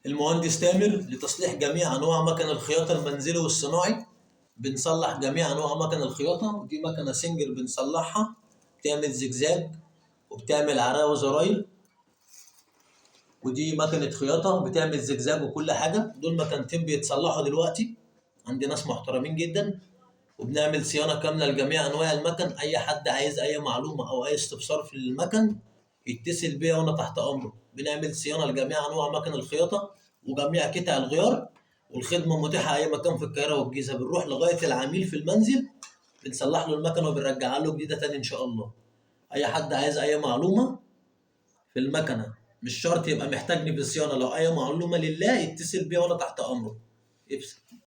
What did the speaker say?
المهندس تامر لتصليح جميع انواع مكن الخياطه المنزلي والصناعي. بنصلح جميع انواع مكن الخياطه، ودي مكنه سنجر بنصلحها، بتعمل زجزاج وبتعمل عراوه وزراير. ودي مكنه خياطه بتعمل زجزاج وكل حاجه. دول مكانتين بيتصلحوا دلوقتي عند ناس محترمين جدا. وبنعمل صيانه كامله لجميع انواع المكن. اي حد عايز اي معلومه او اي استفسار في المكن يتصل بيا وانا تحت امره. بنعمل صيانه لجميع انواع مكن الخياطه وجميع قطع الغيار، والخدمه متاحه اي مكان في القاهره والجيزه. بنروح لغايه العميل في المنزل، بنصلح له المكنه وبنرجعها له جديده تاني ان شاء الله. اي حد عايز اي معلومه في المكنه، مش شرط يبقى محتاجني في الصيانه، لو اي معلومه لله يتصل بيا وانا تحت امره.